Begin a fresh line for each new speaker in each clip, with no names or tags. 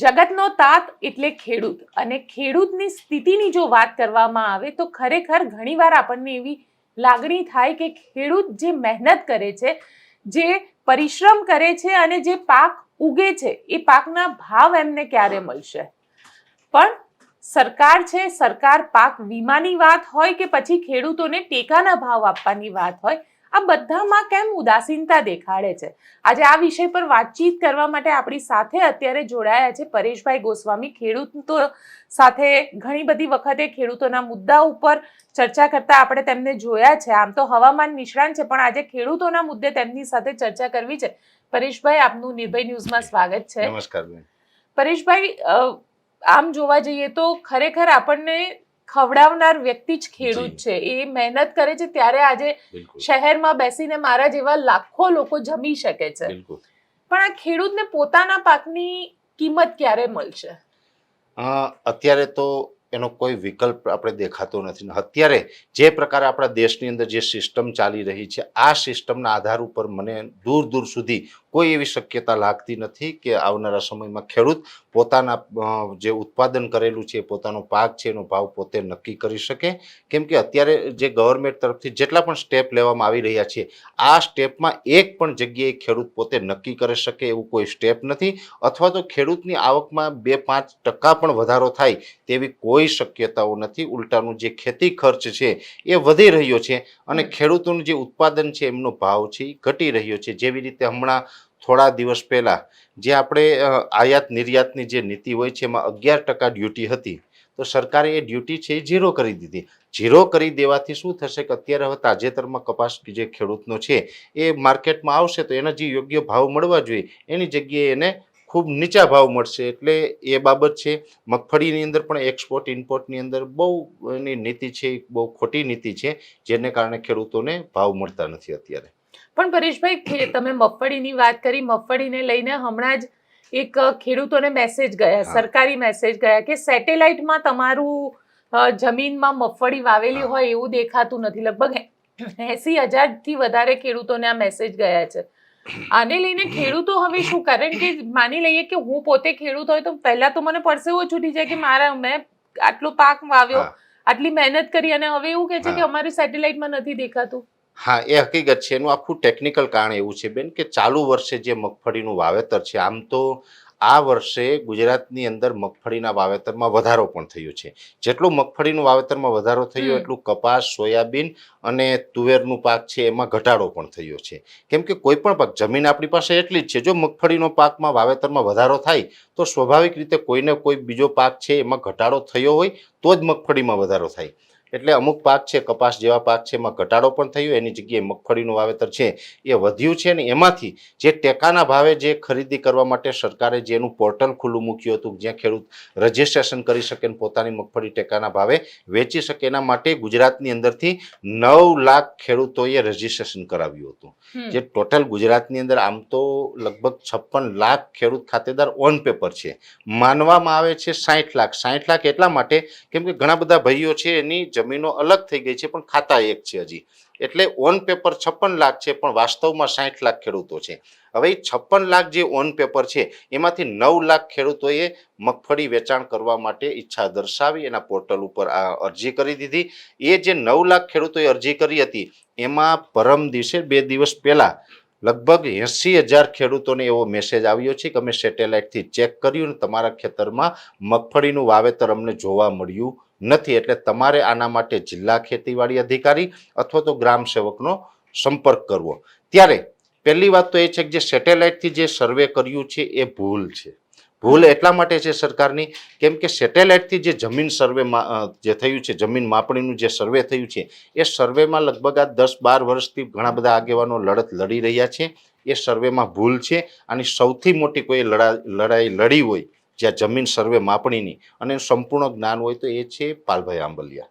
જગતનો તાત એટલે ખેડૂત અને ખેડૂતની સ્થિતિની જો વાત કરવામાં આવે તો ખરેખર ઘણીવાર આપણને એવી લાગણી થાય કે ખેડૂત જે મહેનત કરે છે, જે પરિશ્રમ કરે છે અને જે પાક ઉગે છે એ પાકના ભાવ એમને ક્યારે મળશે. પણ સરકાર છે, સરકાર પાક વીમાની વાત હોય કે પછી ખેડૂતોને ટેકાના ભાવ આપવાની વાત હોય, આ બધામાં કેમ ઉદાસીનતા દેખાડે છે. આજે આ વિષય પર વાતચીત કરવા માટે આપણી સાથે અત્યારે જોડાયા છે પરેશભાઈ ગોસ્વામી. ખેડૂતો સાથે ઘણી બધી વખતે ખેડૂતોના મુદ્દા ઉપર ચર્ચા કરતા આપણે તેમને જોયા છે. આમ તો હવામાન નિષ્ણાંત છે, પણ આજે ખેડૂતોના મુદ્દે તેમની સાથે ચર્ચા કરવી છે. પરેશભાઈ, આપનું નિર્ભય ન્યૂઝમાં સ્વાગત છે.
નમસ્કાર બેન.
પરેશભાઈ, આમ જોવા જઈએ તો ખરેખર આપણને ખવડાવનાર વ્યક્તિ જ ખેડૂત છે. એ મહેનત કરે છે ત્યારે આજે શહેરમાં બેસીને મારા જેવા લાખો લોકો જમી શકે છે. પણ આ ખેડૂતને પોતાના પાકની કિંમત ક્યારે મળશે?
અત્યારે તો એનો કોઈ વિકલ્પ આપણે દેખાતો નથી. અત્યારે જે પ્રકારે આપણા દેશની અંદર જે સિસ્ટમ ચાલી રહી છે, આ સિસ્ટમના આધાર ઉપર મને દૂર દૂર સુધી કોઈ એવી શક્યતા લાગતી નથી કે આવનારા સમયમાં ખેડૂત પોતાના જે ઉત્પાદન કરેલું છે, પોતાનો પાક છે, એનો ભાવ પોતે નક્કી કરી શકે. કેમ કે અત્યારે જે ગવર્મેન્ટ તરફથી જેટલા પણ સ્ટેપ લેવામાં આવી રહ્યા છે, આ સ્ટેપમાં એક પણ જગ્યાએ ખેડૂત પોતે નક્કી કરી શકે એવું કોઈ સ્ટેપ નથી, અથવા તો ખેડૂતની આવકમાં 2-5% પણ વધારો થાય તેવી કોઈ શક્યતાઓ નથી. ઉલટાનું જે ખેતી ખર્ચ છે એ વધી રહ્યો છે અને ખેડૂતોનું જે ઉત્પાદન છે એમનો ભાવ છે એ ઘટી રહ્યો છે. જેવી રીતે હમણાં થોડા દિવસ પહેલા જે આપણે આયાત નિર્યાતની જે નીતિ હોય છે એમાં 11% ડ્યુટી હતી, તો સરકારે એ ડ્યુટી છે એ 0 કરી દીધી. 0 કરી દેવાથી શું થશે કે અત્યારે હવે તાજેતરમાં કપાસ જે ખેડૂતનો છે એ માર્કેટમાં આવશે તો એના જે યોગ્ય ભાવ મળવા જોઈએ એની જગ્યાએ એને ખૂબ નીચા ભાવ મળશે. એટલે એ બાબત છે. મગફળીની અંદર પણ એક્સપોર્ટ ઇમ્પોર્ટની અંદર બહુ એની નીતિ છે, બહુ ખોટી નીતિ છે, જેને કારણે ખેડૂતોને ભાવ મળતા નથી અત્યારે.
પણ પરેશભાઈ, તમે મગફળીની વાત કરી. મગફળીને લઈને હમણાં જ એક ખેડૂતોને મેસેજ ગયા, સરકારી મેસેજ ગયા કે સેટેલાઇટમાં તમારું જમીનમાં મગફળી વાવેલી હોય એવું દેખાતું નથી. લગભગ 80,000 થી વધારે ખેડૂતોને આ મેસેજ ગયા છે. આને લઈને ખેડૂતો હવે શું? કારણ કે માની લઈએ કે હું પોતે ખેડૂત હોય તો પહેલા તો મને પરસેવો છૂટી જાય કે મેં આટલો પાક વાવ્યો, આટલી મહેનત કરી, અને હવે એવું કે છે કે અમારી સેટેલાઇટમાં નથી દેખાતું.
હા, એ હકીકત છે. એનું આખું ટેકનિકલ કારણ એવું છે બેન કે ચાલુ વર્ષે જે મગફળીનું વાવેતર છે, આમ તો આ વર્ષે ગુજરાતની અંદર મગફળીના વાવેતરમાં વધારો પણ થયો છે. જેટલું મગફળીનું વાવેતરમાં વધારો થયો એટલું કપાસ, સોયાબીન અને તુવેરનું પાક છે એમાં ઘટાડો પણ થયો છે. કેમ કે કોઈ પણ પાક, જમીન આપણી પાસે એટલી જ છે, જો મગફળીનો પાકમાં વાવેતરમાં વધારો થાય તો સ્વાભાવિક રીતે કોઈને કોઈ બીજો પાક છે એમાં ઘટાડો થયો હોય તો જ મગફળીમાં વધારો થાય. એટલે અમુક પાક છે, કપાસ જેવા પાક છે, એમાં ઘટાડો પણ થયો, એની જગ્યાએ મગફળીનું વાવેતર છે એ વધ્યું છે. ને એમાંથી જે ટેકાના ભાવે જે ખરીદી કરવા માટે સરકારે જેનું પોર્ટલ ખુલ્લું મૂક્યું હતું, જ્યાં ખેડૂત રજીસ્ટ્રેશન કરી શકે અને પોતાની મગફળી ટેકાના ભાવે વેચી શકે, એના માટે ગુજરાતની અંદરથી 9 લાખ ખેડૂતોએ રજીસ્ટ્રેશન કરાવ્યું હતું. જે ટોટલ ગુજરાતની અંદર આમ તો લગભગ 56 લાખ ખેડૂત ખાતેદાર ઓન પેપર છે. માનવામાં આવે છે 60 લાખ. 60 લાખ એટલા માટે કેમ કે ઘણા બધા ભાઈઓ છે એની જમીનો અલગ થઈ ગઈ છે પણ ખાતા એક છે હજી. એટલે ઓન પેપર 56 લાખ છે પણ વાસ્તવમાં 60 લાખ ખેડૂતો છે. હવે 56 લાખ જે ઓન પેપર છે એમાંથી 9 લાખ ખેડૂતોએ મગફળી વેચાણ કરવા માટે ઈચ્છા દર્શાવી એના પોર્ટલ ઉપર અરજી કરી દીધી. એ જે 9 લાખ ખેડૂતોએ અરજી કરી હતી એમાં પરમ દિવસે 2 દિવસ પહેલા લગભગ 80,000 ખેડૂતોને એવો મેસેજ આવ્યો છે કે અમે સેટેલાઇટથી ચેક કર્યું ને તમારા ખેતરમાં મગફળીનું વાવેતર અમને જોવા મળ્યું નથી. એટલે તમારે આના માટે જિલ્લા ખેતીવાડી અધિકારી અથવા તો ગ્રામ સેવકનો સંપર્ક કરવો. ત્યારે પહેલી વાત તો એ છે કે જે સેટેલાઇટથી જે સર્વે કર્યું છે એ ભૂલ છે. ભૂલ એટલા માટે છે સરકારની, કેમ કે સેટેલાઇટથી જે જમીન સર્વેમાં જે થયું છે, જમીન માપણીનું જે સર્વે થયું છે, એ સર્વેમાં લગભગ આ 10-12 વર્ષથી ઘણા બધા આગેવાનો લડત લડી રહ્યા છે. એ સર્વેમાં ભૂલ છે. આની સૌથી મોટી કોઈ લડાઈ લડી હોય જ્યાં જમીન સર્વે માપણીની અને સંપૂર્ણ જ્ઞાન હોય તો એ છે પાલભાઈ આંબલિયા.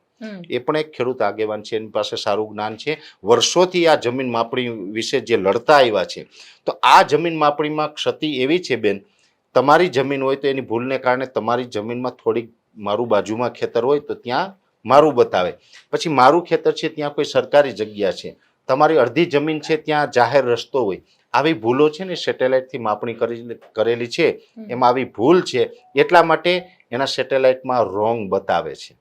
એ પણ એક ખેડૂત આગેવાન છે, એની પાસે સારું જ્ઞાન છે. વર્ષોથી આ જમીન માપણી વિશે જે લડતા આવ્યા છે. તો આ જમીન માપણીમાં ક્ષતિ એવી છે બેન, તમારી જમીન હોય તો એની ભૂલને કારણે તમારી જમીનમાં થોડીક મારું બાજુમાં ખેતર હોય તો ત્યાં મારું બતાવે, પછી મારું ખેતર છે ત્યાં કોઈ સરકારી જગ્યા છે તમારી અડધી જમીન છે ત્યાં જાહેર રસ્તો હોય, આવી ભૂલો છે ને સેટેલાઇટથી માપણી કરેલી છે, એમાં આવી ભૂલ છે, એટલા માટે એના સેટેલાઇટમાં રોંગ બતાવે છે.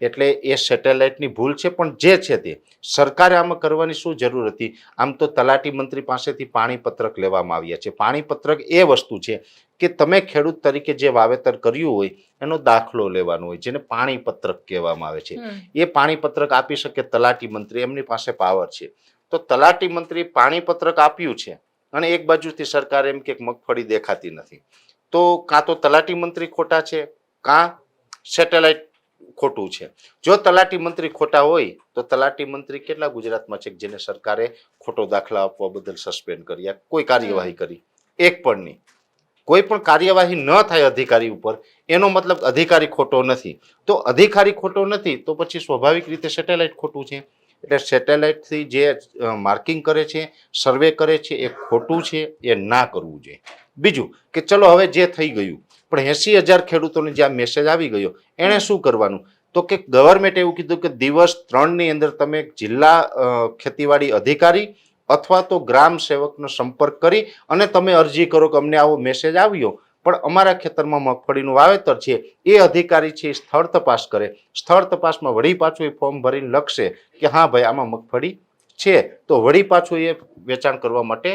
એટલે એ સેટેલાઇટની ભૂલ છે, પણ જે છે તે સરકારે આમાં કરવાની શું જરૂર હતી? આમ તો તલાટી મંત્રી પાસેથી પાણી પત્રક લેવામાં આવ્યા છે. પાણી પત્રક એ વસ્તુ છે કે તમે ખેડૂત તરીકે જે વાવેતર કર્યું હોય એનો દાખલો લેવાનો હોય, જેને પાણી પત્રક કહેવામાં આવે છે. એ પાણી પત્રક આપી શકે તલાટી મંત્રી, એમની પાસે પાવર છે. તો તલાટી મંત્રી પાણી પત્રક આપ્યું છે અને એક બાજુથી સરકાર એમ કે મગફળી દેખાતી નથી, તો કાં તો તલાટી મંત્રી ખોટા છે, કાં સેટેલાઇટ ખોટું છે. જો તલાટી મંત્રી ખોટા હોય તો તલાટી મંત્રી કેટલા ગુજરાતમાં છે જેને સરકારે ખોટો દાખલા આપવા બદલ સસ્પેન્ડ કર્યા, કોઈ કાર્યવાહી કરી? એક પણ નહીં. કોઈ પણ કાર્યવાહી ન થાય અધિકારી ઉપર એનો મતલબ અધિકારી ખોટો નથી. તો અધિકારી ખોટો નથી તો પછી સ્વાભાવિક રીતે સેટેલાઇટ ખોટું છે. એટલે સેટેલાઇટથી જે માર્કિંગ કરે છે, સર્વે કરે છે, એ ખોટું છે, એ ના કરવું જોઈએ. બીજું કે ચલો હવે જે થઈ ગયું, પણ 80,000 ખેડૂતોને જે આ મેસેજ આવી ગયો એણે શું કરવાનું? તો કે ગવર્મેન્ટ એવું કીધું કે દિવસ 3ની અંદર તમે જિલ્લા ખેતીવાડી અધિકારી અથવા તો ગ્રામ સેવકનો સંપર્ક કરી અને તમે અરજી કરો કે અમને આવો મેસેજ આવ્યો, પણ અમારા ખેતરમાં મગફળીનું વાવેતર છે. એ અધિકારી છે સ્થળ તપાસ કરે, સ્થળ તપાસમાં વળી પાછું એ ફોર્મ ભરીને લખશે કે હા ભાઈ આમાં મગફળી છે, તો વળી પાછું એ વેચાણ કરવા માટે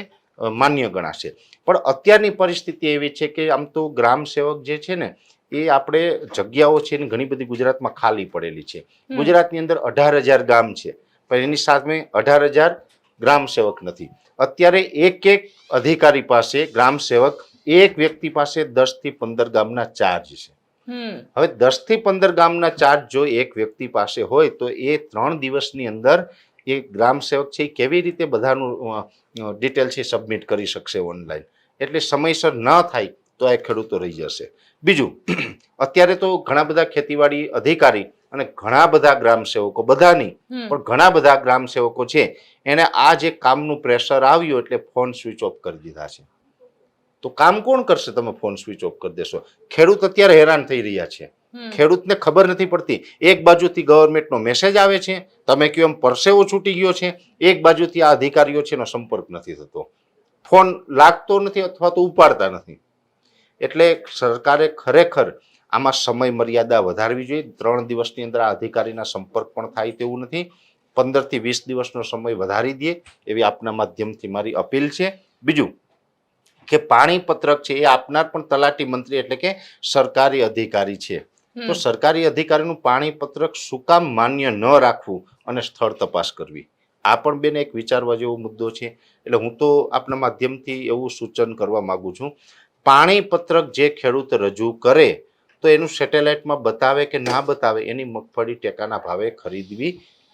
માન્ય ગણાશે. પણ અત્યારની પરિસ્થિતિ એવી છે કે આમ તો ગ્રામ સેવક જે છે ને એ આપણે જગ્યાઓ છે ને ઘણી બધી ગુજરાતમાં ખાલી પડેલી છે. ગુજરાતની અંદર 18,000 ગામ છે, પણ એની સામે 18,000 ગ્રામ સેવક નથી. અત્યારે એક અધિકારી પાસે ગ્રામ સેવક એક વ્યક્તિ પાસે 10 થી 15 ગામના ચાર્જ છે. હવે 10 થી 15 ગામના ચાર્જ જો એક વ્યક્તિ પાસે હોય તો એ 3 દિવસની અંદર એ ગ્રામ સેવક છે એ કેવી રીતે બધાનું ડિટેલ છે સબમિટ કરી શકશે ઓનલાઈન? એટલે સમયસર ન થાય તો આ ખેડૂતો રહી જશે. બીજું, અત્યારે તો ઘણા બધા ખેતીવાડી અધિકારી અને ઘણા બધા ગ્રામ સેવકો, બધા નહીં પણ ઘણા બધા ગ્રામ સેવકો છે, એને આ જે કામનું પ્રેશર આવ્યું એટલે ફોન સ્વિચ ઓફ કરી દીધા છે. તો કામ કોણ કરશે? તમે ફોન સ્વિચ ઓફ કરી દેશો. ખેડૂત અત્યારે હેરાન થઈ રહ્યા છે. ખેડૂતને ખબર નથી પડતી. એક બાજુથી ગવર્મેન્ટનો મેસેજ આવે છે, તમે કહો એમ પરસેવો છૂટી ગયો છે, એક બાજુથી આ અધિકારીઓ છે એનો સંપર્ક નથી થતો, ફોન લાગતો નથી અથવા તો ઉપાડતા નથી. એટલે સરકારે ખરેખર આમાં સમય મર્યાદા વધારવી જોઈએ. 3 દિવસની અંદર આ અધિકારીના સંપર્ક પણ થાય તેવું નથી. 15 થી 20 દિવસનો સમય વધારી દે એવી આપના માધ્યમથી મારી અપીલ છે. બીજું કે પાણી પત્રક છે એ આપનાર પણ તલાટી મંત્રી એટલે કે સરકારી અધિકારી છે. તો સરકારી અધિકારીનું પાણી પત્રક શું કામ માન્ય ન રાખવું અને સ્થળ તપાસ કરવી? આ પણ બેન એક વિચારવા જેવો મુદ્દો છે. એટલે હું તો આપના માધ્યમથી એવું સૂચન કરવા માંગુ છું, પાણી પત્રક જે ખેડૂત રજૂ કરે તો એનું સેટેલાઇટમાં બતાવે કે ના બતાવે, એની મગફળી ટેકાના ભાવે ખરીદવી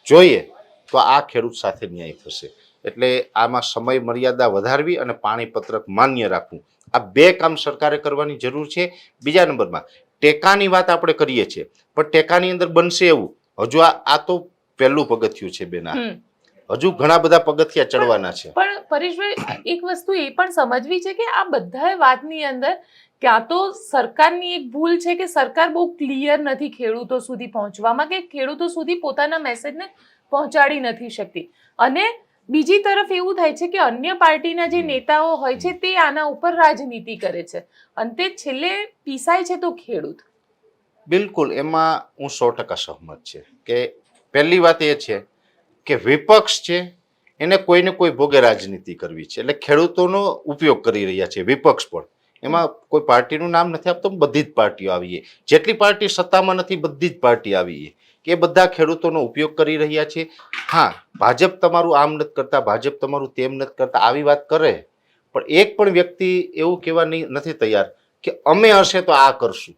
જોઈએ. તો આ ખેડૂત સાથે ન્યાય થશે. એટલે આમાં સમય મર્યાદા વધારવી અને પાણી પત્રક માન્ય રાખવું, આ 2 કામ સરકારે કરવાની જરૂર છે. બીજા નંબરમાં ટેકાની વાત આપણે કરીએ છીએ, પણ ટેકાની અંદર બનશે એવું, હજુ આ તો પહેલું પગથિયું છે બેના, હજુ ઘણા બધા પગથિયા ચડવાના છે.
પણ પરેશભાઈ એક વસ્તુ એ પણ સમજવી છે કે આ બધા વાતની અંદર ક્યાં તો સરકારની એક ભૂલ છે કે સરકાર બહુ ક્લિયર નથી ખેડૂતો સુધી પહોંચવામાં, કે ખેડૂતો સુધી પોતાના મેસેજને પહોંચાડી નથી શકતી, અને બીજી તરફ એવું થાય છે કે અન્ય પાર્ટીના જે નેતાઓ હોય છે તે આના ઉપર રાજનીતિ કરે છે, અંતે છેલ્લે પીસાય છે તો ખેડૂત.
બિલકુલ, એમાં હું 100% સહમત છે. કે પહેલી વાત એ છે કે વિપક્ષ છે એને કોઈને કોઈ ભોગે રાજનીતિ કરવી છે, એટલે ખેડૂતોનો ઉપયોગ કરી રહ્યા છે વિપક્ષ પણ. એમાં કોઈ પાર્ટીનું નામ નથી આપતો, બધી જ પાર્ટીઓ આવી, જેટલી પાર્ટી સત્તામાં નથી બધી જ પાર્ટી આવી, કે બધા ખેડૂતોનો ઉપયોગ કરી રહ્યા છે. હા, ભાજપ તમારું આમ નથી કરતા, ભાજપ તમારું તેમ નથી કરતા, આવી વાત કરે, પણ એક પણ વ્યક્તિ એવું કહેવા નથી તૈયાર કે અમે હશે તો આ કરશું.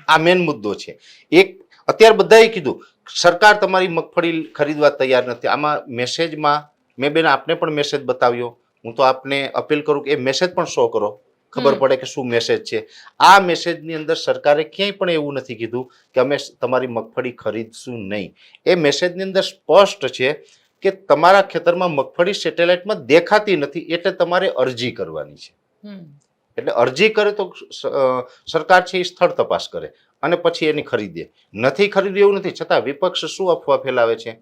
આ મેન મુદ્દો છે. એક અત્યારે બધાએ કીધું સરકાર તમારી મગફળી ખરીદવા તૈયાર નથી. આમાં મેસેજમાં મેં બેન આપને પણ મેસેજ બતાવ્યો, હું તો આપને અપીલ કરું કે એ મેસેજ પણ શો કરો, ખબર પડે કે શું મેસેજ છે. આ મેસેજની અંદર સરકારે ક્યાંય પણ એવું નથી કીધું કે અમે તમારી મગફળી ખરીદશું નહીં. એ મેસેજની અંદર સ્પષ્ટ છે કે તમારા ખેતરમાં મગફળી સેટેલાઇટમાં દેખાતી નથી એટલે તમારે અરજી કરવાની છે. એટલે અરજી કરે તો સરકાર છે એ સ્થળ તપાસ કરે અને પછી એની ખરીદે. નથી ખરીદવી એવું નથી, છતાં વિપક્ષ શું અફવા ફેલાવે છે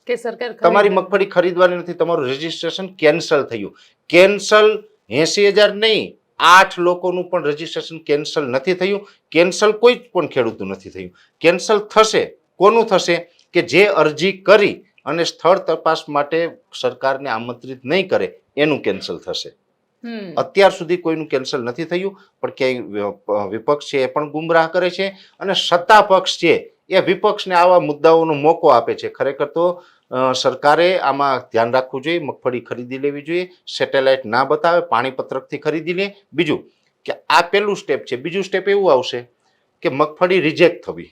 કે સરકાર
તમારી
ખરીદે.
મગફળી ખરીદવાની નથી, તમારું રજીસ્ટ્રેશન કેન્સલ થયું. કેન્સલ 80,000 નહીં, 8 લોકોનું પણ રજીસ્ટ્રેશન કેન્સલ નથી થયું. કેન્સલ કોઈ પણ ખેડૂતનું નથી થયું. કેન્સલ થશે, કોનું થશે? કે જે અરજી કરી અને સ્થળ તપાસ માટે સરકારને આમંત્રિત નહીં કરે એનું કેન્સલ થશે. અત્યાર સુધી કોઈનું કેન્સલ નથી થયું, પણ ક્યાંય વિપક્ષ છે એ પણ ગુમરાહ કરે છે અને સત્તા પક્ષ છે એ વિપક્ષને આવા મુદ્દાઓનો મોકો આપે છે. ખરેખર તો સરકારે આમાં ધ્યાન રાખવું જોઈએ, મગફળી ખરીદી લેવી જોઈએ, સેટેલાઇટ ના બતાવે, પાણીપત્રકથી ખરીદી લે. બીજું કે આ પહેલું સ્ટેપ છે. બીજું સ્ટેપ એવું આવશે કે મગફળી રિજેક્ટ થવી.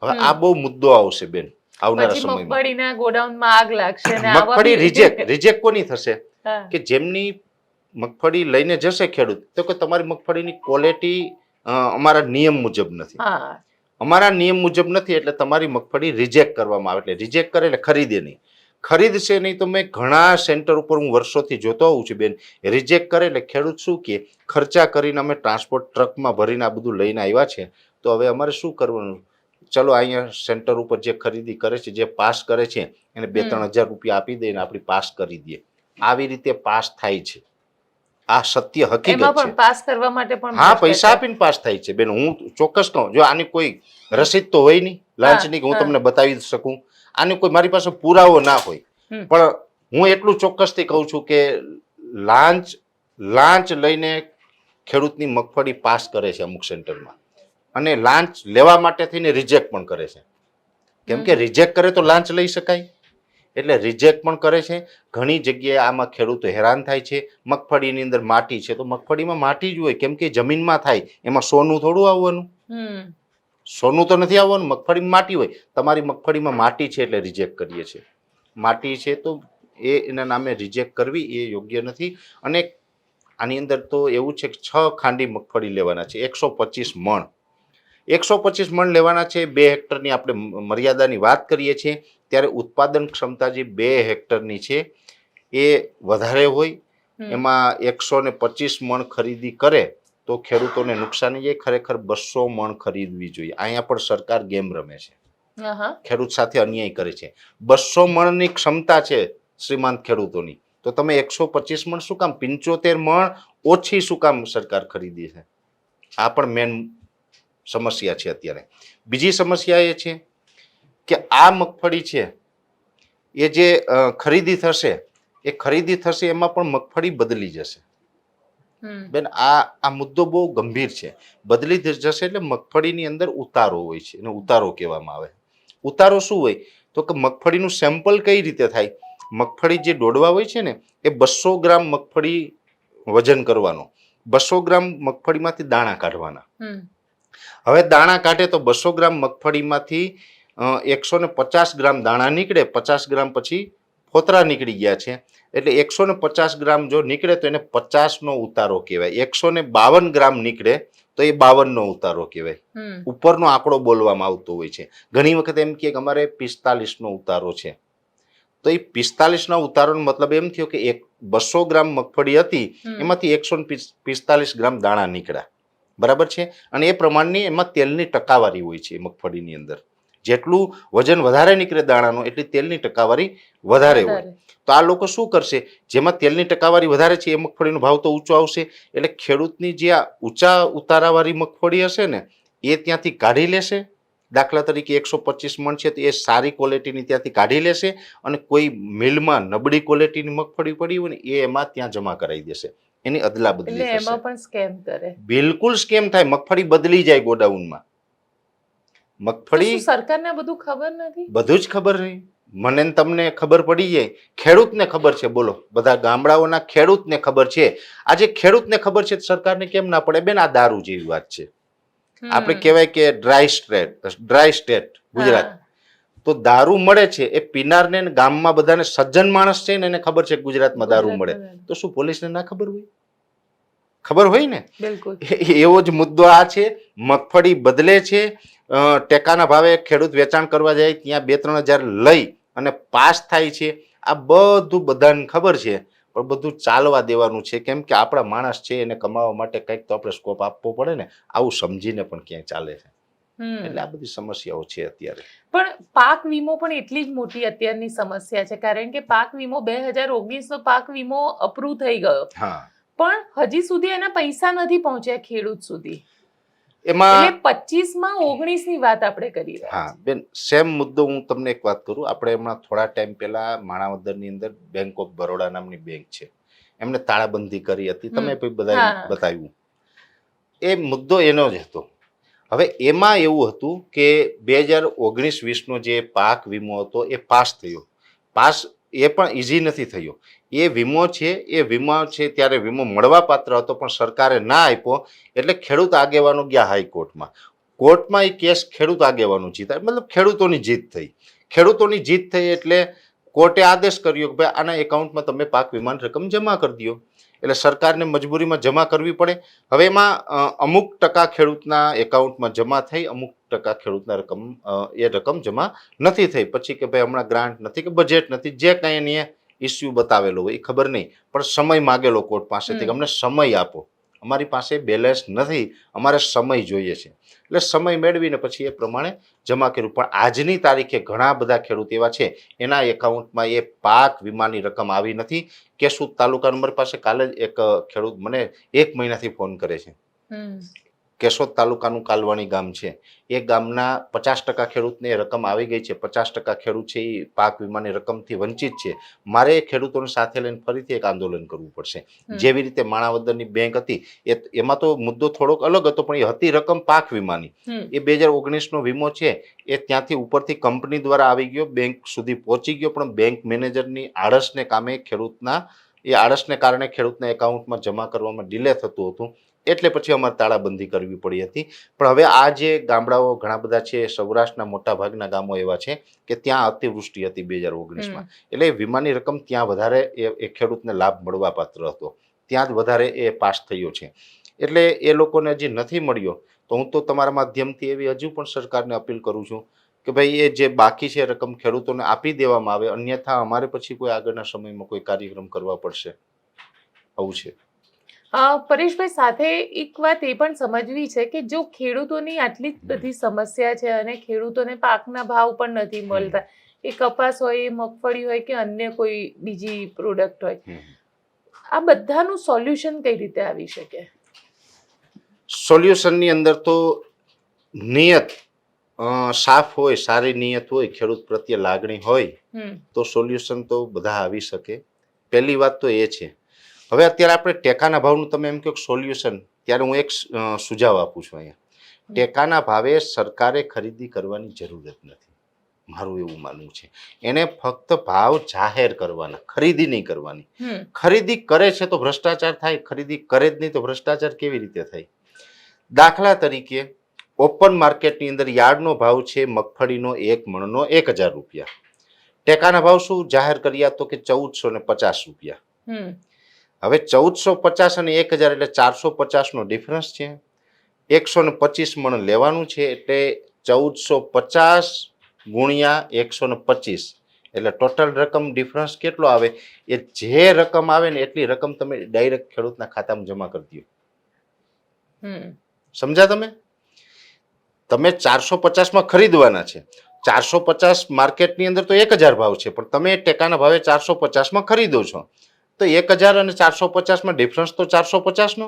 હવે આ બહુ મુદ્દો આવશે બેન આવનારા
પછી
સમયમાં.
મગફળીના ગોડાઉનમાં આગ લાગશે ને આવા
મગફળી
બી-
રિજેક્ટ કોની થશે?
હા.
કે જેમની મગફળી લઈને જશે ખેડૂત, તો કે તમારી મગફળીની ક્વોલિટી અમારા નિયમ મુજબ નથી,
હા.
અમારા નિયમ મુજબ નથી, એટલે તમારી મગફળી રિજેક્ટ કરવામાં આવે. એટલે રિજેક્ટ કરે એટલે ખરીદે નહીં. ખરીદશે નહીં તો મેં ઘણા સેન્ટર ઉપર હું વર્ષોથી જોતો હોઉં છું બેન, રિજેક્ટ કરે એટલે ખેડૂત શું કે ખર્ચા કરીને અમે ટ્રાન્સપોર્ટ ટ્રકમાં ભરીને આ બધું લઈને આવ્યા છે, તો હવે અમારે શું કરવાનું? ચલો અહીંયા સેન્ટર ઉપર જે ખરીદી કરે છે, જે પાસ કરે છે, એને 2-3 હજાર રૂપિયા આપી દઈને આપણી પાસ કરી દઈએ. આવી રીતે પાસ થાય છે. આ સત્ય હકીકત
એમાં
છે.
પણ પાસ કરવા માટે પણ
હા, પૈસા આપીને પાસ થાય છે બેન. હું ચોક્કસ કહું, જો આની કોઈ રસીદ તો હોય નહીં લાંચની કે હું તમને બતાવી શકું, આની કોઈ મારી પાસે પુરાવો ના હોય, પણ હું એટલું ચોક્કસથી કહું છું કે લાંચ લઈને ખેડૂતની મગફળી પાસ કરે છે અમુક સેન્ટરમાં, અને લાંચ લેવા માટે થઈને રિજેક્ટ પણ કરે છે. કેમ કે રિજેક્ટ કરે તો લાંચ લઈ શકાય, એટલે રિજેક્ટ પણ કરે છે. ઘણી જગ્યાએ આમાં ખેડૂતો હેરાન થાય છે. મગફળીની અંદર માટી છે તો મગફળીમાં માટી જ હોય, કેમ કે જમીનમાં થાય, એમાં સોનું થોડું આવવાનું? સોનું તો નથી આવવાનું, મગફળીમાં માટી હોય. તમારી મગફળીમાં માટી છે એટલે રિજેક્ટ કરીએ છીએ. માટી છે તો એના નામે રિજેક્ટ કરવી એ યોગ્ય નથી. અને આની અંદર તો એવું છે કે 6 ખાંડી મગફળી લેવાના છે, 125 મણ. 125 મણ લેવાના છે. 2 હેક્ટરની આપણે મર્યાદાની વાત કરીએ છીએ ત્યારે ઉત્પાદન ક્ષમતા જે 2 હેક્ટરની છે એ વધારે હોય. એમાં 125 મણ ખરીદી કરે તો ખેડૂતોને નુકસાન જાય. ખરેખર 200 મણ ખરીદવી જોઈએ. અહીંયા પણ સરકાર ગેમ રમે છે, ખેડૂત સાથે અન્યાય કરે છે. 200 મણની ક્ષમતા છે શ્રીમાંત ખેડૂતોની, તો તમે 125 મણ શું કામ? 75 મણ ઓછી શું કામ સરકાર ખરીદી છે? આ પણ મેન સમસ્યા છે અત્યારે. બીજી સમસ્યા એ છે કે આ મગફળી છે એ જે ખરીદી થશે એમાં પણ મગફળી બદલી જશે બેન. આ મુદ્દો બહુ ગંભીર છે. બદલી જશે એટલે મગફળીની અંદર ઉતારો હોય છે, એને ઉતારો કહેવામાં આવે. ઉતારો શું હોય? તો કે મગફળીનું સેમ્પલ કઈ રીતે થાય? મગફળી જે ડોડવા હોય છે ને એ 200 ગ્રામ મગફળી વજન કરવાનો, 200 ગ્રામ મગફળીમાંથી દાણા કાઢવાના. હવે દાણા કાઢે તો 200 ગ્રામ મગફળીમાંથી 150 ગ્રામ દાણા નીકળે, 50 ગ્રામ પછી ફોતરા નીકળી ગયા છે, એટલે 150 ગ્રામ જો નીકળે તો એને 50નો ઉતારો કહેવાય. 152 ગ્રામ નીકળે તો એ 52નો ઉતારો કહેવાય. ઉપરનો આંકડો બોલવામાં આવતો હોય છે. ઘણી વખત એમ કે અમારે 45નો ઉતારો છે, તો એ 45નો ઉતારોનો મતલબ એમ થયો કે 200 ગ્રામ મગફળી હતી એમાંથી 145 ગ્રામ દાણા નીકળ્યા, બરાબર છે. અને એ પ્રમાણની એમાં તેલની ટકાવારી હોય છે મગફળીની અંદર. જેટલું વજન વધારે નીકળે દાણાનો એટલી તેલની ટકાવારી વધારે હોય. તો આ લોકો શું કરશે? જેમાં તેલની ટકાવારી વધારે છે એ મગફળીનો ભાવ તો ઊંચો આવશે, એટલે ખેડૂતની જે આ ઊંચા ઉતારાવાળી મગફળી હશે ને એ ત્યાંથી કાઢી લેશે. દાખલા તરીકે 125 મણ છે તો એ સારી ક્વોલિટીની ત્યાંથી કાઢી લેશે, અને કોઈ મિલમાં નબળી ક્વોલિટીની મગફળી પડી હોય ને એ એમાં ત્યાં જમા કરાવી દેશે. એની અદલા બદલી થશે.
એમાં પણ સ્કેમ કરે.
બિલકુલ સ્કેમ થાય. મગફળી બદલી જાય ગોડાઉનમાં. મગફળી
સરકારને બધું ખબર નથી,
બધું જ ખબર નહીં. મને તમને ખબર પડી જાય, ખેડૂતને ખબર છે. બોલો, બધા ગામડાઓના ખેડૂતને ખબર છે. આજે ખેડૂતને ખબર છે સરકારને કેમ ના પડે બેન? આ દારૂ જેવી વાત છે. આપણે કહેવાય કે ડ્રાય સ્ટેટ ગુજરાત, તો દારૂ મળે છે એ પીનારને ગામમાં બધાને સજ્જન માણસ છે ને એને ખબર છે ગુજરાતમાં દારૂ મળે, તો શું પોલીસને ના ખબર હોય? ખબર હોય ને. એવો જ મુદ્દો આ છે. મગફળી બદલે છે, ટેકાના ભાવે ખેડૂત વેચાણ કરવા જાય ત્યાં 2-3 હજાર લઈ અને પાસ થાય છે. આ બધું બધાને ખબર છે, પણ બધું ચાલવા દેવાનું છે. કેમ કે આપણા માણસ છે એને કમાવા માટે કંઈક તો આપણે સ્કોપ આપવો પડે ને. આવું સમજીને પણ ક્યાંય ચાલે છે. એટલે આ બધી સમસ્યાઓ છે અત્યારે.
પણ પાક વીમો પણ એટલી જ મોટી અત્યારની સમસ્યા છે, કારણ કે પાક વીમો 2019 નો પાક વીમો અપ્રૂવ થઈ ગયો,
હા,
પણ હજી સુધી એના પૈસા નથી પહોંચ્યા ખેડૂત સુધી.
એમાં
એટલે 25 માં 19 ની વાત આપણે કરી રહ્યા
હા બેન, સેમ મુદ્દો હું તમને એક વાત કરું. આપણે હમણાં થોડા ટાઈમ પહેલા માણાવદરની અંદર બેંક ઓફ બરોડા નામની બેંક છે, એમને તાળાબંધી કરી હતી. તમે બધા બતાવ્યું, એ મુદ્દો એનો જ હતો. હવે એમાં એવું હતું કે 2019-20નો જે પાક વીમો હતો એ પાસ થયો. પાસ એ પણ ઇઝી નથી થયો. એ વીમો છે, એ વીમો છે ત્યારે વીમો મળવા પાત્ર હતો, પણ સરકારે ના આપ્યો. એટલે ખેડૂત આગેવાનો ગયા હાઈકોર્ટમાં. કોર્ટમાં એ કેસ ખેડૂત આગેવાનો જીતા, મતલબ ખેડૂતોની જીત થઈ. ખેડૂતોની જીત થઈ એટલે કોર્ટે આદેશ કર્યો કે ભાઈ આના એકાઉન્ટમાં તમે પાક વીમાની રકમ જમા કરી દો. એટલે સરકારને મજબૂરીમાં જમા કરવી પડે. હવે એમાં અમુક ટકા ખેડૂતના એકાઉન્ટમાં જમા થઈ, અમુક ટકા ખેડૂતના એ રકમ જમા નથી થઈ. પછી કે ભાઈ હમણાં ગ્રાન્ટ નથી કે બજેટ નથી, જે કાંઈ એની ઇસ્યુ બતાવેલો હોય એ ખબર નહીં, પણ સમય માગેલો કોર્ટ પાસેથી કે અમને સમય આપો, અમારી પાસે બેલેન્સ નથી, અમારે સમય જોઈએ છે. એટલે સમય મેળવીને પછી એ પ્રમાણે જમા કર્યું. પણ આજની તારીખે ઘણા બધા ખેડૂત એવા છે એના એકાઉન્ટમાં એ પાક વીમાની રકમ આવી નથી. કેશોદ તાલુકા નંબર પાસે કાલે જ એક ખેડૂત મને 1 મહિનાથી ફોન કરે છે. કેશોદ તાલુકાનું કાલવાણી ગામ છે, એ ગામના 50% ખેડૂતને રકમ આવી ગઈ છે. 50% ખેડૂત છે એ પાક વીમાની રકમથી વંચિત છે. મારે ખેડૂતોને સાથે લઈને ફરીથી એક આંદોલન કરવું પડશે. જેવી રીતે માણાવદરની બેંક હતી, એમાં તો મુદ્દો થોડોક અલગ હતો, પણ એ હતી રકમ પાક વીમાની. એ 2019નો વીમો છે એ ત્યાંથી ઉપરથી કંપની દ્વારા આવી ગયો, બેંક સુધી પહોંચી ગયો, પણ બેંક મેનેજરની આળસને કામે આળસને કારણે ખેડૂતના એકાઉન્ટમાં જમા કરવામાં ડિલે થતું હતું. એટલે પછી અમારે તાળાબંધી કરવી પડી હતી. પણ હવે આ જે ગામડાઓ ઘણા બધા છે, સૌરાષ્ટ્રના મોટા ભાગના ગામો એવા છે કે ત્યાં અતિવૃષ્ટિ હતી 2019માં, એટલે વીમાની રકમ ત્યાં વધારે એ ખેડૂતને લાભ મળવા પાત્ર હતો, ત્યાં જ વધારે એ પાસ થયો છે. એટલે એ લોકોને હજી નથી મળ્યો. તો હું તો તમારા માધ્યમથી એવી હજુ પણ સરકારને અપીલ કરું છું કે ભાઈ એ જે બાકી છે રકમ ખેડૂતોને આપી દેવામાં આવે, અન્યથા અમારે પછી કોઈ આગળના સમયમાં કોઈ કાર્યક્રમ કરવા પડશે. આવું છે.
પરેશભાઈ, સાથે એક વાત એ પણ સમજવી છે કે જો ખેડૂતોની આટલી બધી સમસ્યા છે અને ખેડૂતોને પાકના ભાવ પણ નથી મળતા, એ કપાસ હોય, એ મગફળી હોય કે અન્ય કોઈ બીજી પ્રોડક્ટ હોય, આ બધાનું સોલ્યુશન કઈ રીતે આવી શકે?
સોલ્યુશનની અંદર તો નિયત સાફ હોય, સારી નિયત હોય, ખેડૂત પ્રત્યે લાગણી હોય તો સોલ્યુશન તો બધા આવી શકે. પહેલી વાત તો એ છે. હવે અત્યારે આપણે ટેકાના ભાવનું તમે એમ કહો સોલ્યુશન, ત્યારે હું એક સુઝાવ આપું છું અહીંયા. ટેકાના ભાવે સરકારે ખરીદી કરવાની જરૂર જ નથી, મારું એવું માનવું છે. એને ફક્ત ભાવ જાહેર કરવાના, ખરીદી નહીં કરવાની. ખરીદી કરે છે તો ભ્રષ્ટાચાર થાય, ખરીદી કરે જ નહીં તો ભ્રષ્ટાચાર કેવી રીતે થાય? દાખલા તરીકે ઓપન માર્કેટની અંદર યાર્ડનો ભાવ છે મગફળીનો 1 મણનો 1000 રૂપિયા. ટેકાના ભાવ શું જાહેર કર્યા તો કે 1450 રૂપિયા. હવે 1450 અને 1000 એટલે 450 નો ડિફરન્સ છે. 125 મણ લેવાનું છે એટલે 1450 ગુણ્યા 125 એટલે ટોટલ રકમ ડિફરન્સ કેટલો આવે? એ જે રકમ આવે ને એટલી રકમ તમે ડાયરેક્ટ ખેડૂતના ખાતામાં જમા કરી દો. સમજ્યા તમે? તમે 450માં ખરીદવાના છે, 450 માર્કેટની અંદર તો 1000 ભાવ છે, પણ તમે ટેકાના ભાવે 450માં ખરીદો છો, તો 1000 અને 450માં ડિફરન્સ તો 450નો.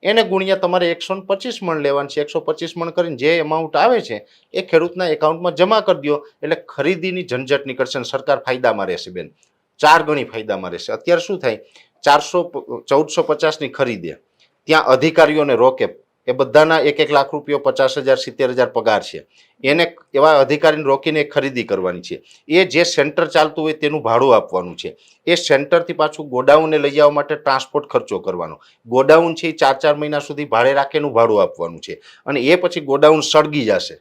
એને ગુણ્યા તમારે 125 મણ લેવાનું છે. 125 મણ કરીને જે એમાઉન્ટ આવે છે એ ખેડૂતના એકાઉન્ટમાં જમા કરી દો, એટલે ખરીદીની ઝંઝટ નીકળશે અને સરકાર ફાયદામાં રહેશે બેન, 4 ગણી ફાયદામાં રહેશે. અત્યારે શું થાય, 1450ની ખરીદે, ત્યાં અધિકારીઓને રોકે, એ બધાના 1-1 લાખ રૂપિયા, 50,000 70,000 પગાર છે, એને એવા અધિકારીને રોકીને ખરીદી કરવાની છે. એ જે સેન્ટર ચાલતું હોય તેનું ભાડું આપવાનું છે. એ સેન્ટરથી પાછું ગોડાઉનને લઈ જવા માટે ટ્રાન્સપોર્ટ ખર્ચો કરવાનો. ગોડાઉન છે એ 4-4 મહિના સુધી ભાડે રાખીને ભાડું આપવાનું છે. અને એ પછી ગોડાઉન સળગી જશે.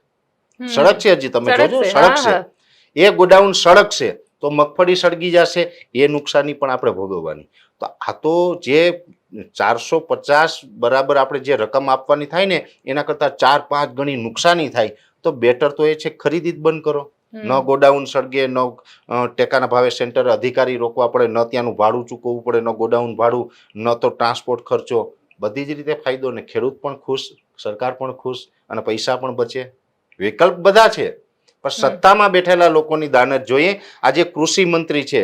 સળગ છે, હજી તમે જોજો, સળગશે. એ ગોડાઉન સળગશે તો મગફળી સળગી જશે, એ નુકસાની પણ આપણે ભોગવવાની. તો આ તો જે 450 બરાબર આપણે જે રકમ આપવાની થાય ને એના કરતાં 4-5 ગણી નુકસાની થાય. તો બેટર તો એ છે ખરીદી જ બંધ કરો. ન ગોડાઉન સળગે, ન ટેકાના ભાવે સેન્ટર અધિકારી રોકવા પડે, ન ત્યાંનું ભાડું ચૂકવવું પડે, ન ગોડાઉન ભાડું, ન તો ટ્રાન્સપોર્ટ ખર્ચો. બધી જ રીતે ફાયદો, ને ખેડૂત પણ ખુશ, સરકાર પણ ખુશ અને પૈસા પણ બચે. વિકલ્પ બધા છે, પણ સત્તામાં બેઠેલા લોકોની દાનત જોઈએ. આજે કૃષિ મંત્રી છે,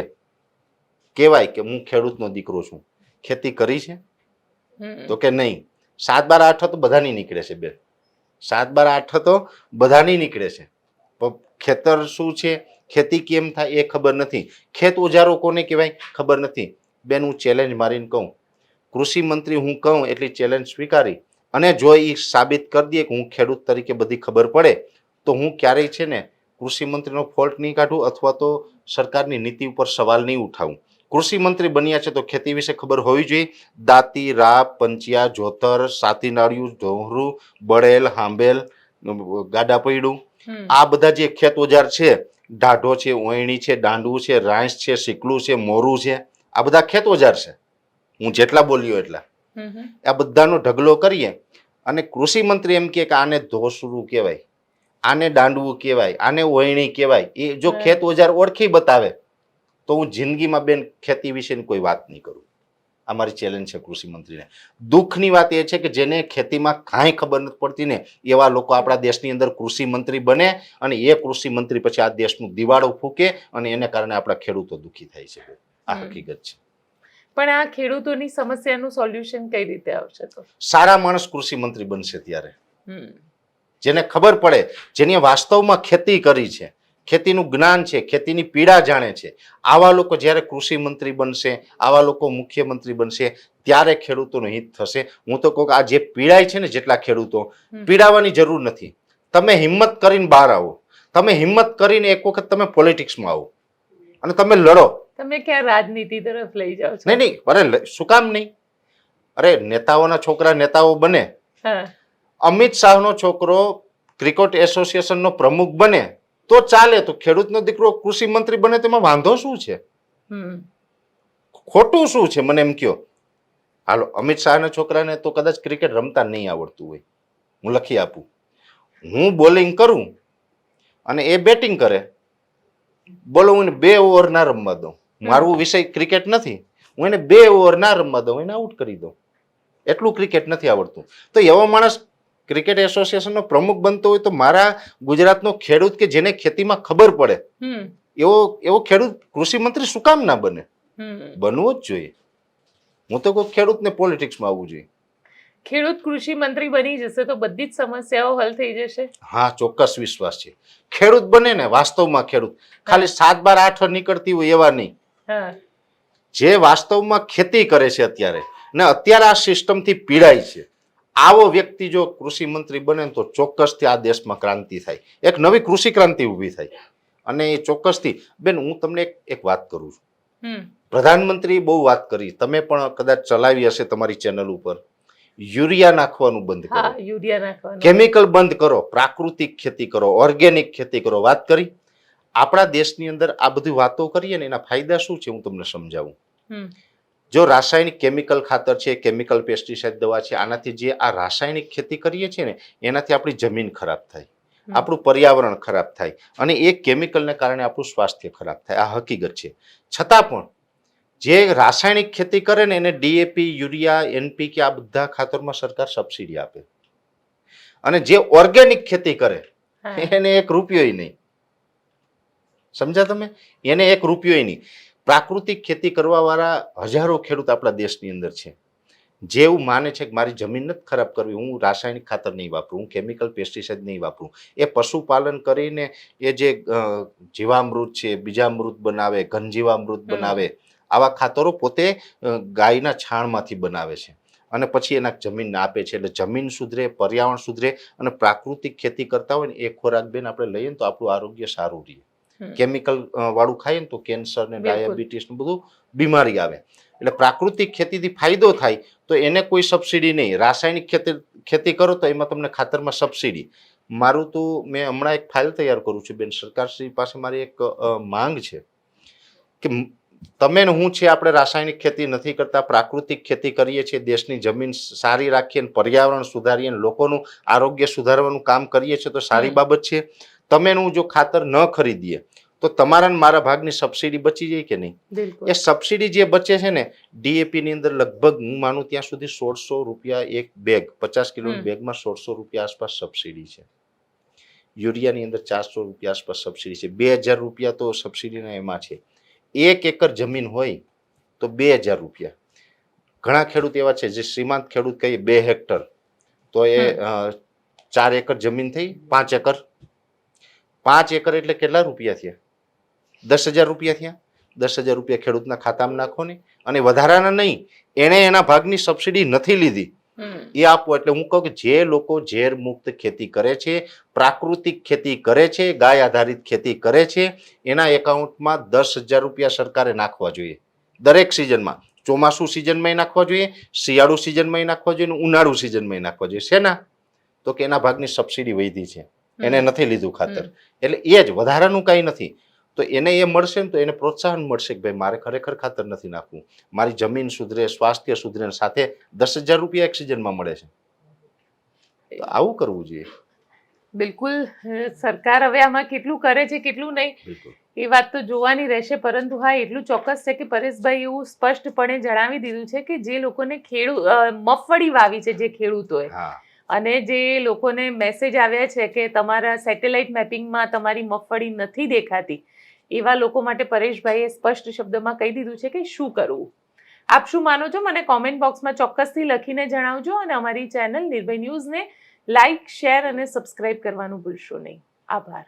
કહેવાય કે હું ખેડૂતનો દીકરો છું, ખેતી કરી છે તો કે નહીં. 7/12 તો બધાની નીકળે છે બેન, 7/12 તો બધાની નીકળે છે, પણ ખેતર શું છે, ખેતી કેમ થાય એ ખબર નથી. ખેત ઓજારો કોને કહેવાય ખબર નથી. બેન હું ચેલેન્જ મારીને કહું, કૃષિ મંત્રી હું કહું એટલી ચેલેન્જ સ્વીકારી અને જો એ સાબિત કરી દે કે હું ખેડૂત તરીકે બધી ખબર પડે તો હું ક્યારેય છે ને કૃષિ મંત્રીનો ફોલ્ટ નહીં કાઢું અથવા તો સરકારની નીતિ ઉપર સવાલ નહીં ઉઠાવું. કૃષિ મંત્રી બન્યા છે તો ખેતી વિશે ખબર હોવી જોઈએ. દાંતી, રાપ, પંચિયા, જોતર, સાતી નાળિયું, ઢોહરું, બળેલ, હાંબેલ, ગાડા પૈડું, આ બધા જે ખેત ઓજાર છે, ઢાઢો છે, ઓયણી છે, દાંડવું છે, રાંસ છે, સિકલું છે, મોરું છે, આ બધા ખેત ઓજાર છે. હું જેટલા બોલ્યો એટલા આ બધાનો ઢગલો કરીએ અને કૃષિ મંત્રી એમ કે આને ધોસરું કહેવાય, આને દાંડવું કહેવાય, આને ઓયણી કહેવાય, એ જો ખેત ઓજાર ઓળખી બતાવે તો હું જિંદગીમાં બેન ખેતી વિશેની કોઈ વાત નહીં કરું. આ મારી ચેલેન્જ છે કૃષિ મંત્રીને. દુઃખની વાત એ છે કે જેને ખેતીમાં કાંઈ ખબર નથી પડતી ને એવા લોકો આપણા દેશની અંદર કૃષિ મંત્રી બને અને એ કૃષિ મંત્રી પછી આ દેશનું દિવાળું ફૂકે અને એને કારણે આપણા ખેડૂતો દુઃખી થાય છે. આ હકીકત છે.
પણ આ ખેડૂતોની સમસ્યાનું સોલ્યુશન કઈ રીતે આવશે? તો
સારા માણસ કૃષિ મંત્રી બનશે ત્યારે, જેને ખબર પડે, જેને વાસ્તવમાં ખેતી કરી છે, ખેતીનું જ્ઞાન છે, ખેતીની પીડા જાણે છે, આવા લોકો જ્યારે કૃષિ મંત્રી બનશે, આવા લોકો મુખ્યમંત્રી બનશે ત્યારે ખેડૂતોનું હિત થશે. હું તો કહું કે આ જે પીડાય છે ને જેટલા ખેડૂતો, પીડાવાની જરૂર નથી. તમે હિંમત કરીને બહાર આવો, તમે હિંમત કરીને એક વખત તમે પોલિટિક્સમાં આવો અને તમે લડો.
તમે ક્યાં રાજનીતિ તરફ લઈ જાઓ છો?
નહીં, અરે શું કામ નહીં? અરે નેતાઓના છોકરા નેતાઓ બને, અમિત શાહનો છોકરો ક્રિકેટ એસોસિએશનનો પ્રમુખ બને તો ચાલે, તો ખેડૂતનો દીકરો કૃષિ મંત્રી બને તેમાં વાંધો શું છે? ખોટું શું છે મને એમ કયો? હાલો, અમિત શાહના છોકરાને તો કદાચ ક્રિકેટ રમતા નહીં આવડતું હોય, હું લખી આપું. હું બોલિંગ કરું અને એ બેટિંગ કરે, બોલો હું એને 2 ઓવર ના રમવા દઉં, મારું વિષય ક્રિકેટ નથી, હું એને 2 ઓવર ના રમવા દઉં, એને આઉટ કરી દઉં, એટલું ક્રિકેટ નથી આવડતું. તો એવો માણસ ક્રિકેટ એસોસિએશનનો પ્રમુખ બનતો હોય તો મારા ગુજરાતનો ખેડૂત કે જેને ખેતીમાં ખબર પડે એવો ખેડૂત કૃષિ મંત્રી શું કામ ના બને? બનવો જ જોઈએ. હું તો કોઈ ખેડૂતને પોલિટિક્સમાં આવવું જોઈએ.
ખેડૂત કૃષિ મંત્રી બની જશે તો બધી જ સમસ્યાઓ હલ થઈ જશે?
હા, ચોક્કસ વિશ્વાસ છે. ખેડૂત બને ને વાસ્તવમાં ખેડૂત, ખાલી 7/12 નીકળતી હોય એવા નહીં, જે વાસ્તવમાં ખેતી કરે છે અત્યારે ને અત્યારે આ સિસ્ટમથી પીડાય છે, આવો વ્યક્તિ જો કૃષિ મંત્રી બને તો ચોક્કસથી આ દેશમાં ક્રાંતિ થાય, એક નવી કૃષિ ક્રાંતિ ઊભી થાય. અને એ ચોક્કસથી બેન હું તમને એક વાત કરું છું. પ્રધાનમંત્રી બહુ વાત કરી, તમે પણ કદાચ ચલાવી હશે તમારી ચેનલ ઉપર. યુરિયા નાખવાનું બંધ કરો,
યુરિયા નાખવાનું,
કેમિકલ બંધ કરો, પ્રાકૃતિક ખેતી કરો, ઓર્ગેનિક ખેતી કરો, વાત કરી. આપણા દેશની અંદર આ બધી વાતો કરીએ ને એના ફાયદા શું છે હું તમને સમજાવું. જો રાસાયણિક કેમિકલ ખાતર છે, કેમિકલ પેસ્ટિસાઇડ દવા છે, આનાથી જે આ રાસાયણિક ખેતી કરીએ છીએ ને એનાથી આપણી જમીન ખરાબ થાય, આપણું પર્યાવરણ ખરાબ થાય અને એ કેમિકલને કારણે આપણું સ્વાસ્થ્ય ખરાબ થાય. આ હકીકત છે. છતાં પણ જે રાસાયણિક ખેતી કરે ને એને ડીએપી, યુરિયા, એનપીકે આ બધા ખાતરમાં સરકાર સબસિડી આપે અને જે ઓર્ગેનિક ખેતી કરે એને 1 રૂપિયો નહીં. સમજ્યા તમે? એને 1 રૂપિયો નહીં. પ્રાકૃતિક ખેતી કરવા વાળા હજારો ખેડૂત આપણા દેશની અંદર છે, જે એવું માને છે કે મારી જમીન નથી ખરાબ કરવી, હું રાસાયણિક ખાતર નહીં વાપરું, હું કેમિકલ પેસ્ટિસાઇડ નહીં વાપરું. એ પશુપાલન કરીને એ જે જીવામૃત છે, બીજામૃત બનાવે, ઘનજીવામૃત બનાવે, આવા ખાતરો પોતે ગાયના છાણમાંથી બનાવે છે અને પછી એના જમીનને આપે છે. એટલે જમીન સુધરે, પર્યાવરણ સુધરે અને પ્રાકૃતિક ખેતી કરતા હોય ને એ ખોરાક બેન આપણે લઈએ ને તો આપણું આરોગ્ય સારું રહે. કેમિકલ વાળું ખાઈએ ને તો કેન્સર ને ડાયાબિટીસ ને બધું બીમારી આવે. એટલે પ્રાકૃતિક ખેતીથી ફાયદો થાય તો એને કોઈ સબસિડી નહીં. રાસાયણિક ખેતી કરો તો એમાં તમને ખાતરમાં સબસિડી. મારું તો મેં હમણાં એક ફાઇલ તૈયાર કરું છું બેન, સરકારશ્રી પાસે મારી એક માંગ છે કે તમે ને હું છે આપણે રાસાયણિક ખેતી નથી કરતા, પ્રાકૃતિક ખેતી કરીએ છીએ, દેશની જમીન સારી રાખીએ, પર્યાવરણ સુધારીએ, લોકોનું આરોગ્ય સુધારવાનું કામ કરીએ છીએ તો સારી બાબત છે. તમે હું જો ખાતર ન ખરીદીએ તો તમારા ને મારા ભાગની સબસિડી બચી જાય કે નહીં? એ સબસિડી જે બચે છે ને ડીએપી ની અંદર લગભગ હું માનું ત્યાં સુધી 1600 રૂપિયા એક બેગ, 50 કિલોની બેગમાં 1600 રૂપિયા આસપાસ સબસિડી છે. યુરિયાની અંદર 400 રૂપિયા આસપાસ સબસિડી છે, 2000 રૂપિયા તો સબસિડીના એમાં છે. 1 એકર જમીન હોય તો 2000 રૂપિયા. ઘણા ખેડૂત એવા છે જે શ્રીમંત ખેડૂત કહીએ 2 હેક્ટર તો એ 4 એકર જમીન થઈ 5 એકર. 5 એકર એટલે કેટલા રૂપિયા થયા? 10,000 રૂપિયા થયા. 10,000 રૂપિયા ખેડૂતના ખાતામાં નાખો ને, અને વધારાના નહીં, એને એના ભાગની સબસિડી નથી લીધી એ આપો. એટલે હું કહું કે જે લોકો ઝેર મુક્ત ખેતી કરે છે, પ્રાકૃતિક ખેતી કરે છે, ગાય આધારિત ખેતી કરે છે, એના એકાઉન્ટમાં 10,000 રૂપિયા સરકારે નાખવા જોઈએ દરેક સિઝનમાં. ચોમાસું સિઝનમાં નાખવા જોઈએ, શિયાળુ સિઝનમાં નાખવા જોઈએ, ઉનાળુ સિઝનમાં નાખવા જોઈએ. શેના? તો કે એના ભાગની સબસિડી વધી છે, એને નથી લીધું ખાતર, એટલે એ જ વધારાનું કાંઈ નથી. તો એને એ મળશે ને તો એને પ્રોત્સાહન મળશે કે ભાઈ મારે ખરેખર ખાતર નથી નાખવું, મારી જમીન સુધરે, સ્વાસ્થ્ય સુધરે, સાથે 10,000 રૂપિયા એક સિઝનમાં મળે છે. તો આવું કરવું જોઈએ.
બિલકુલ. સરકાર હવે આમાં કેટલું કરે છે કેટલું નહીં
બિલકુલ.
એ વાત તો જોવાની રહેશે, પરંતુ હા એટલું ચોક્કસ છે કે પરેશભાઈ એવું સ્પષ્ટપણે જણાવી દીધું છે કે જે લોકોને મગફળી વાવી છે જે ખેડૂતોએ,
હા,
અને જે લોકોને મેસેજ આવ્યા છે કે તમારા સેટેલાઇટ મેપિંગમાં તમારી મગફળી નથી દેખાતી, એવા લોકો માટે પરેશભાઈએ સ્પષ્ટ શબ્દમાં કહી દીધું છે કે શું કરવું. આપ શું માનો છો મને કોમેન્ટ બોક્સમાં ચોક્કસથી લખીને જણાવજો, અને અમારી ચેનલ નિર્ભય ન્યૂઝને લાઇક, શેર અને સબસ્ક્રાઇબ કરવાનું ભૂલશો નહીં. આભાર.